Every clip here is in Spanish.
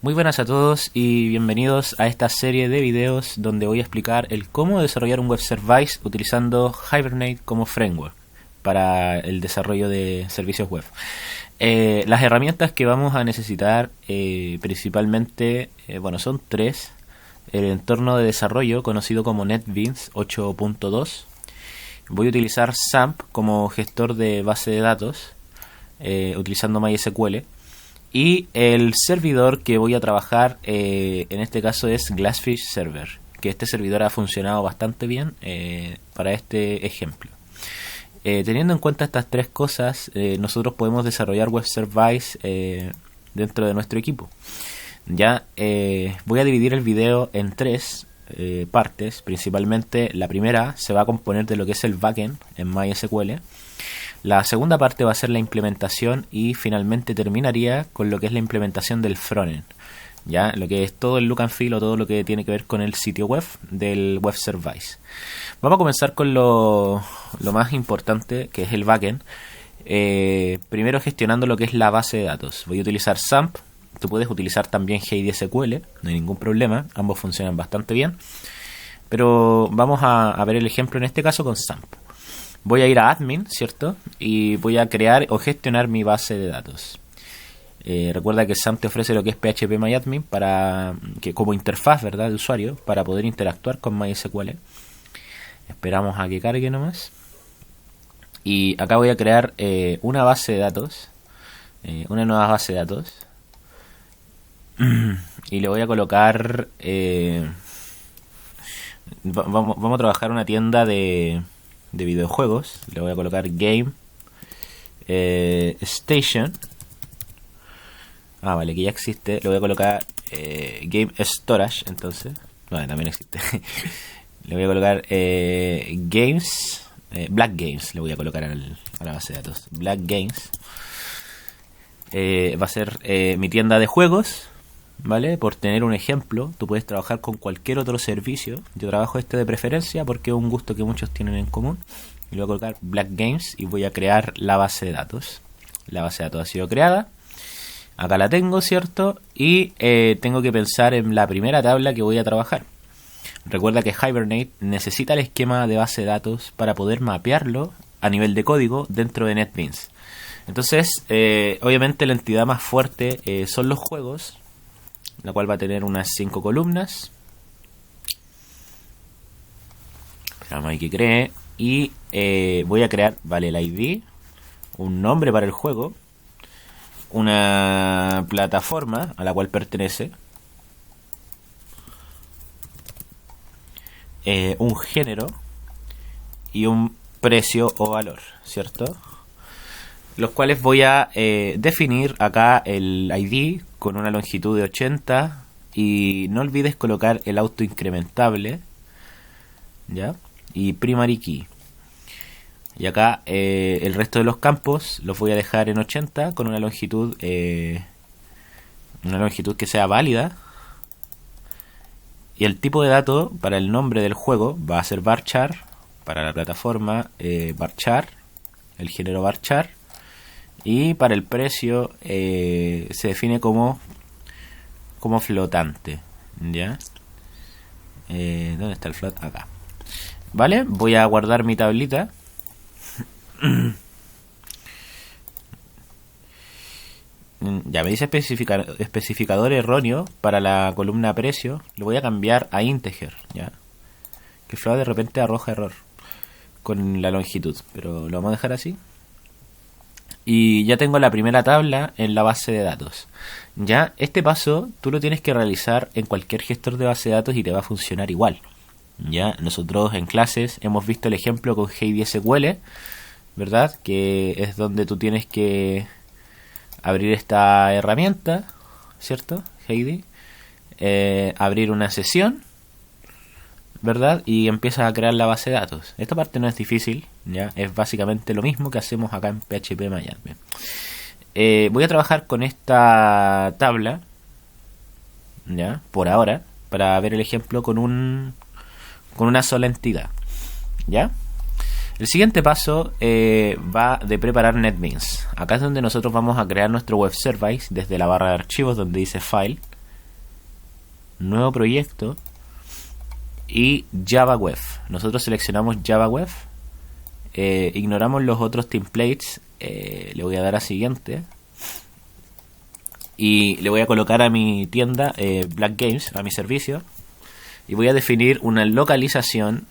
Muy buenas a todos y bienvenidos a esta serie de videos donde voy a explicar el cómo desarrollar un web service utilizando Hibernate como framework para el desarrollo de servicios web. Las herramientas que vamos a necesitar principalmente, son tres. El entorno de desarrollo conocido como NetBeans 8.2. Voy a utilizar XAMPP como gestor de base de datos utilizando MySQL. Y el servidor que voy a trabajar en este caso es Glassfish Server, que este servidor ha funcionado bastante bien para este ejemplo. Teniendo en cuenta estas tres cosas, nosotros podemos desarrollar web service dentro de nuestro equipo. Ya voy a dividir el video en tres partes. Principalmente la primera se va a componer de lo que es el backend en MySQL. La segunda parte va a ser la implementación y finalmente terminaría con lo que es la implementación del frontend, ya lo que es todo el look and feel o todo lo que tiene que ver con el sitio web del web service. Vamos a comenzar con lo más importante, que es el backend. Primero gestionando lo que es la base de datos. Voy a utilizar XAMPP. Tú puedes utilizar también JDSQL, no hay ningún problema, ambos funcionan bastante bien. Pero vamos a ver el ejemplo en este caso con XAMPP. Voy a ir a admin, ¿cierto? Y voy a crear o gestionar mi base de datos. Recuerda que XAMPP te ofrece lo que es PHPMyAdmin como interfaz, ¿verdad?, de usuario para poder interactuar con MySQL. Esperamos a que cargue nomás. Y acá voy a crear una base de datos, una nueva base de datos. Y le voy a colocar... vamos a trabajar una tienda de videojuegos. Le voy a colocar Game Station. Vale, que ya existe. Le voy a colocar Game Storage. Entonces, vale, también existe. Le voy a colocar Games, Black Games. Le voy a colocar a la base de datos. Black Games va a ser mi tienda de juegos. ¿Vale? Por tener un ejemplo, tú puedes trabajar con cualquier otro servicio. Yo trabajo de preferencia porque es un gusto que muchos tienen en común. Y le voy a colocar Black Games y voy a crear la base de datos. La base de datos ha sido creada. Acá la tengo, ¿cierto? Y tengo que pensar en la primera tabla que voy a trabajar. Recuerda que Hibernate necesita el esquema de base de datos para poder mapearlo a nivel de código dentro de NetBeans. Entonces, obviamente la entidad más fuerte son los juegos, la cual va a tener unas 5 columnas. Esperamos ahí que cree. Y voy a crear, el ID, un nombre para el juego, una plataforma a la cual pertenece, un género y un precio o valor, ¿cierto? Los cuales voy a definir acá el ID con una longitud de 80 y no olvides colocar el auto incrementable, ¿ya? Y primary key. Y acá el resto de los campos los voy a dejar en 80 con una longitud que sea válida. Y el tipo de dato para el nombre del juego va a ser varchar, para la plataforma varchar, el género varchar. Y para el precio se define como flotante, ¿ya? ¿Dónde está el float? Acá. ¿Vale? Voy a guardar mi tablita. Ya me dice especificador erróneo para la columna precio. Lo voy a cambiar a integer, ¿ya? Que float de repente arroja error con la longitud, pero lo vamos a dejar así. Y ya tengo la primera tabla en la base de datos. Ya este paso tú lo tienes que realizar en cualquier gestor de base de datos y te va a funcionar igual. Ya nosotros en clases hemos visto el ejemplo con JDSQL, ¿verdad? Que es donde tú tienes que abrir esta herramienta, ¿cierto? JD. Abrir una sesión, ¿verdad? Y empiezas a crear la base de datos. Esta parte no es difícil, ya es básicamente lo mismo que hacemos acá en PHPMyAdmin. Voy a trabajar con esta tabla, ya, por ahora, para ver el ejemplo con una sola entidad, ¿ya? El siguiente paso va de preparar NetBeans. Acá es donde nosotros vamos a crear nuestro web service desde la barra de archivos donde dice File, nuevo proyecto y Java Web. Nosotros seleccionamos Java Web, ignoramos los otros templates, le voy a dar a siguiente y le voy a colocar a mi tienda Black Games, a mi servicio, y voy a definir una localización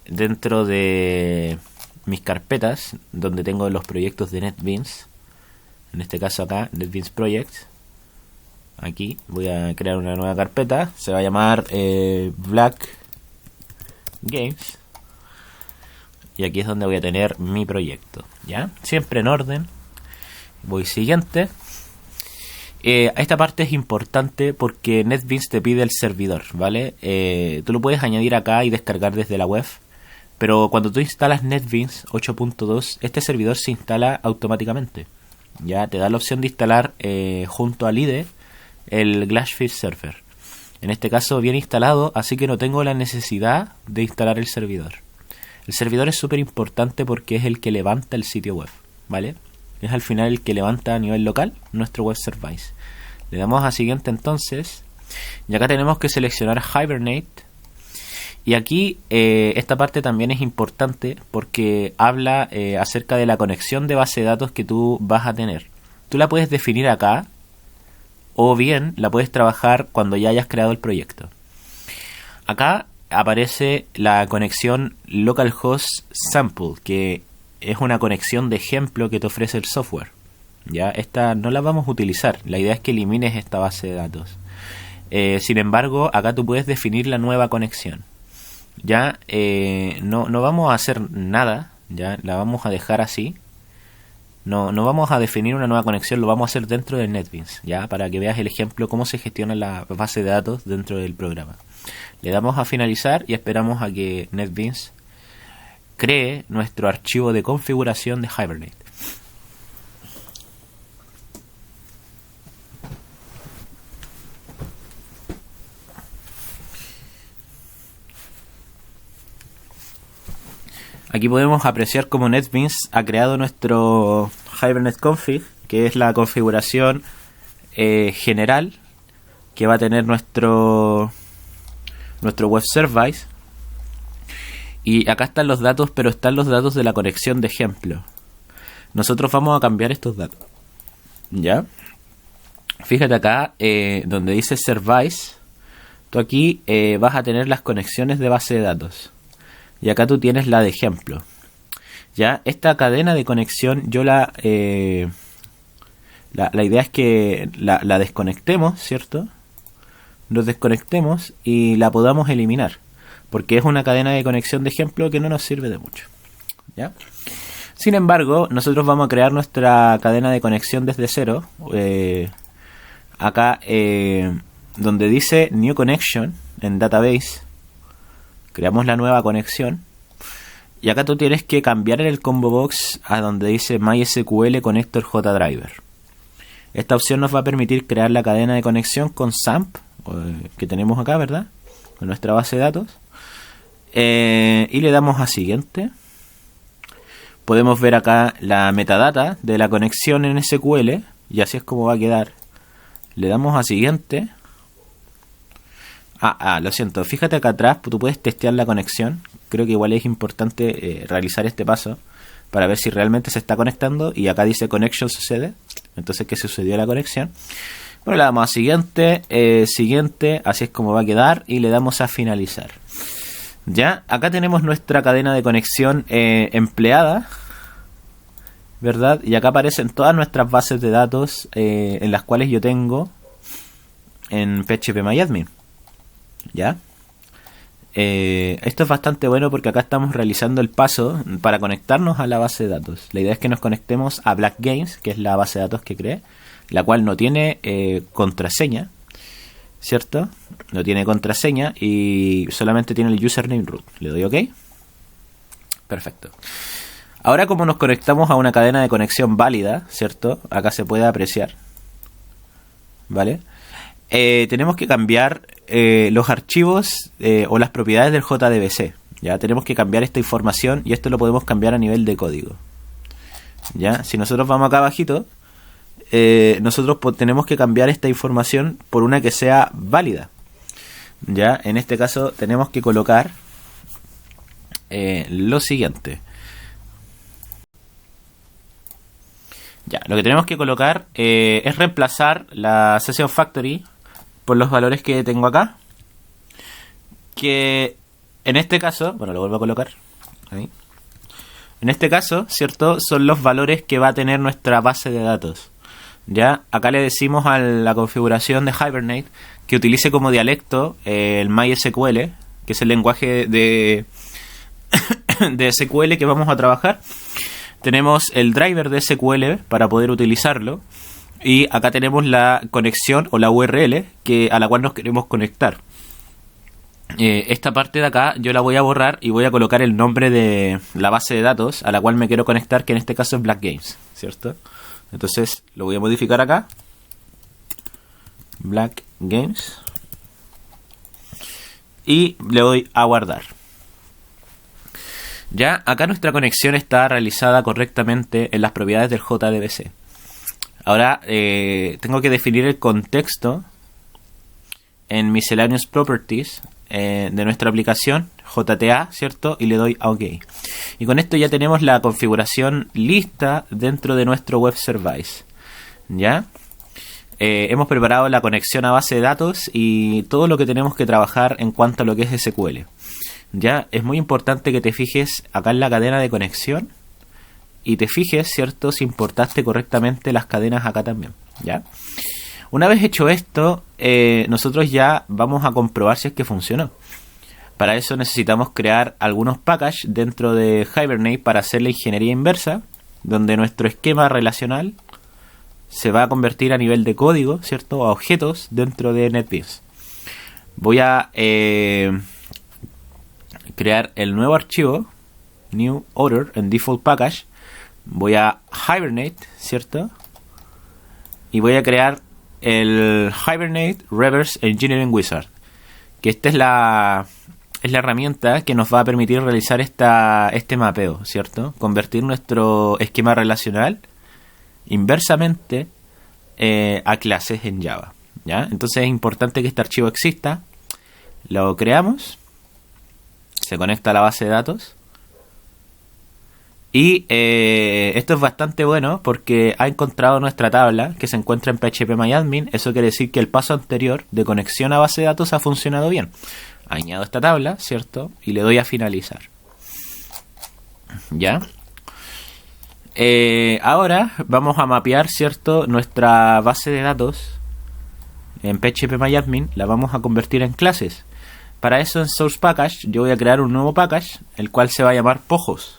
dentro de mis carpetas donde tengo los proyectos de NetBeans. En este caso acá, NetBeans Projects. Aquí voy a crear una nueva carpeta, se va a llamar Black Games, y aquí es donde voy a tener mi proyecto, ¿ya? Siempre en orden. Voy siguiente. Esta parte es importante porque NetBeans te pide el servidor, ¿vale? Tú lo puedes añadir acá y descargar desde la web, pero cuando tú instalas NetBeans 8.2, este servidor se instala automáticamente. Ya te da la opción de instalar junto al IDE el Glassfish Server. En este caso viene instalado, así que no tengo la necesidad de instalar el servidor. El servidor es súper importante porque es el que levanta el sitio web, ¿vale? Es al final el que levanta a nivel local nuestro web service. Le damos a siguiente entonces, y acá tenemos que seleccionar Hibernate. Y aquí esta parte también es importante porque habla acerca de la conexión de base de datos que tú vas a tener. Tú la puedes definir acá, o bien la puedes trabajar cuando ya hayas creado el proyecto. Acá aparece la conexión localhost sample, que es una conexión de ejemplo que te ofrece el software. Ya, esta no la vamos a utilizar. La idea es que elimines esta base de datos. Sin embargo, acá tú puedes definir la nueva conexión. Ya, no vamos a hacer nada. Ya, la vamos a dejar así. No vamos a definir una nueva conexión, lo vamos a hacer dentro de NetBeans, ya, para que veas el ejemplo cómo se gestiona la base de datos dentro del programa. Le damos a finalizar y esperamos a que NetBeans cree nuestro archivo de configuración de Hibernate. Aquí podemos apreciar cómo NetBeans ha creado nuestro Hibernate Config, que es la configuración general que va a tener nuestro web service. Y acá están los datos, pero están los datos de la conexión de ejemplo. Nosotros vamos a cambiar estos datos, ¿ya? Fíjate acá donde dice service, tú aquí vas a tener las conexiones de base de datos. Y acá tú tienes la de ejemplo. Ya, esta cadena de conexión yo la idea es que la desconectemos, ¿cierto? Nos desconectemos y la podamos eliminar, porque es una cadena de conexión de ejemplo que no nos sirve de mucho, ¿ya? Sin embargo, nosotros vamos a crear nuestra cadena de conexión desde cero. Acá donde dice New Connection en Database, creamos la nueva conexión. Y acá tú tienes que cambiar en el combo box a donde dice MySQL Connector JDriver. Esta opción nos va a permitir crear la cadena de conexión con SAMP, que tenemos acá, ¿verdad? Con nuestra base de datos. Y le damos a siguiente. Podemos ver acá la metadata de la conexión en SQL, y así es como va a quedar. Le damos a siguiente. Lo siento, fíjate acá atrás, tú puedes testear la conexión. Creo que igual es importante realizar este paso para ver si realmente se está conectando. Y acá dice connection sucede, entonces que sucedió la conexión. Bueno, le damos a siguiente, siguiente, así es como va a quedar, y le damos a finalizar. Ya, acá tenemos nuestra cadena de conexión empleada, ¿verdad? Y acá aparecen todas nuestras bases de datos en las cuales yo tengo en PHPMyAdmin. ¿Ya? Esto es bastante bueno porque acá estamos realizando el paso para conectarnos a la base de datos. La idea es que nos conectemos a Black Games, que es la base de datos que creé, la cual no tiene contraseña, ¿cierto? No tiene contraseña y solamente tiene el username root. Le doy OK. Perfecto. Ahora, como nos conectamos a una cadena de conexión válida, ¿cierto? Acá se puede apreciar, ¿vale? Tenemos que cambiar los archivos o las propiedades del JDBC. Ya tenemos que cambiar esta información y esto lo podemos cambiar a nivel de código. Ya, si nosotros vamos acá abajito, nosotros tenemos que cambiar esta información por una que sea válida. Ya, en este caso tenemos que colocar lo siguiente. Ya, lo que tenemos que colocar es reemplazar la Session Factory por los valores que tengo acá. Que en este caso, bueno, lo vuelvo a colocar ahí. En este caso, ¿cierto? Son los valores que va a tener nuestra base de datos. Ya, acá le decimos a la configuración de Hibernate que utilice como dialecto el MySQL, que es el lenguaje de SQL que vamos a trabajar. Tenemos el driver de SQL para poder utilizarlo. Y acá tenemos la conexión o la URL a la cual nos queremos conectar. Esta parte de acá yo la voy a borrar y voy a colocar el nombre de la base de datos a la cual me quiero conectar, que en este caso es Black Games, ¿cierto? Entonces lo voy a modificar acá. Black Games. Y le doy a guardar. Ya, acá nuestra conexión está realizada correctamente en las propiedades del JDBC. Ahora tengo que definir el contexto en Miscellaneous Properties de nuestra aplicación, JTA, ¿cierto? Y le doy a OK. Y con esto ya tenemos la configuración lista dentro de nuestro web service. ¿Ya? Hemos preparado la conexión a base de datos y todo lo que tenemos que trabajar en cuanto a lo que es SQL. Ya, es muy importante que te fijes acá en la cadena de conexión y te fijes, ¿cierto?, si importaste correctamente las cadenas acá también. ¿Ya? Una vez hecho esto, nosotros ya vamos a comprobar si es que funcionó. Para eso necesitamos crear algunos packages dentro de Hibernate para hacer la ingeniería inversa, donde nuestro esquema relacional se va a convertir a nivel de código, ¿cierto?, a objetos dentro de NetBeans. Voy a crear el nuevo archivo, New Order, en Default Package. Voy a Hibernate, ¿cierto? Y voy a crear el Hibernate Reverse Engineering Wizard, que esta es la herramienta que nos va a permitir realizar este mapeo, ¿cierto? Convertir nuestro esquema relacional inversamente a clases en Java, ¿ya? Entonces es importante que este archivo exista. Lo creamos, se conecta a la base de datos. Y esto es bastante bueno porque ha encontrado nuestra tabla que se encuentra en phpMyAdmin. Eso quiere decir que el paso anterior de conexión a base de datos ha funcionado bien. Añado esta tabla, ¿cierto? Y le doy a finalizar. ¿Ya? Ahora vamos a mapear, ¿cierto?, nuestra base de datos en phpMyAdmin. La vamos a convertir en clases. Para eso en Source Package yo voy a crear un nuevo package, el cual se va a llamar Pojos.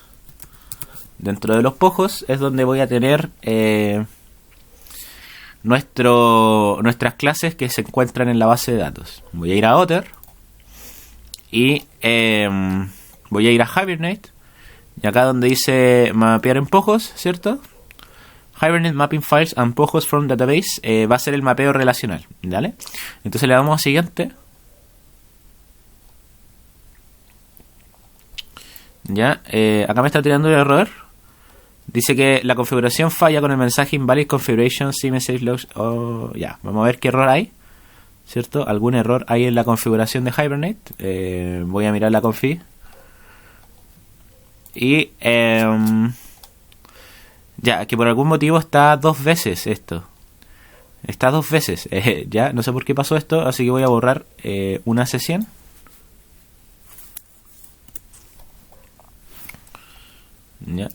Dentro de los pojos es donde voy a tener nuestras clases que se encuentran en la base de datos. Voy a ir a Otter y voy a ir a Hibernate. Y acá donde dice mapear en pojos, ¿cierto? Hibernate Mapping Files and Pojos from Database va a ser el mapeo relacional, ¿vale? Entonces le damos a siguiente. Ya, acá me está tirando el error. Dice que la configuración falla con el mensaje invalid configuration si message logs. Oh, ya, vamos a ver qué error hay, ¿cierto? Algún error hay en la configuración de Hibernate. Voy a mirar la config. Y ya, que por algún motivo está dos veces esto. Está dos veces. Ya, no sé por qué pasó esto, así que voy a borrar una sesión. Ya.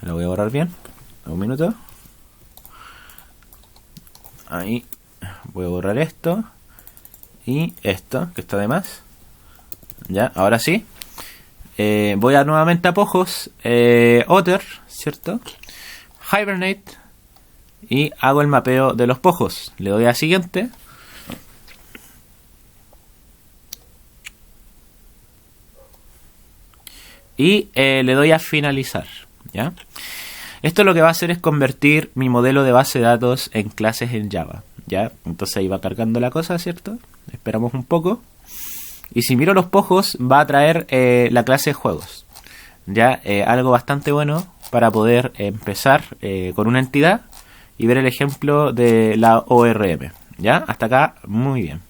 Lo voy a borrar bien. Un minuto. Ahí. Voy a borrar esto. Y esto, que está de más. Ya, ahora sí. Voy a nuevamente a Pojos. Otter, ¿cierto? Hibernate. Y hago el mapeo de los pojos. Le doy a siguiente. Y le doy a finalizar, ¿ya? Esto lo que va a hacer es convertir mi modelo de base de datos en clases en Java, ¿ya? Entonces ahí va cargando la cosa, ¿cierto? Esperamos un poco. Y si miro los pojos, va a traer la clase de juegos, ¿ya? Algo bastante bueno para poder empezar con una entidad y ver el ejemplo de la ORM. ¿Ya? Hasta acá, muy bien.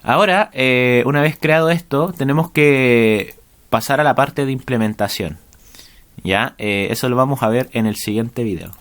Ahora, una vez creado esto, tenemos que pasar a la parte de implementación. ¿Ya? Eso lo vamos a ver en el siguiente video.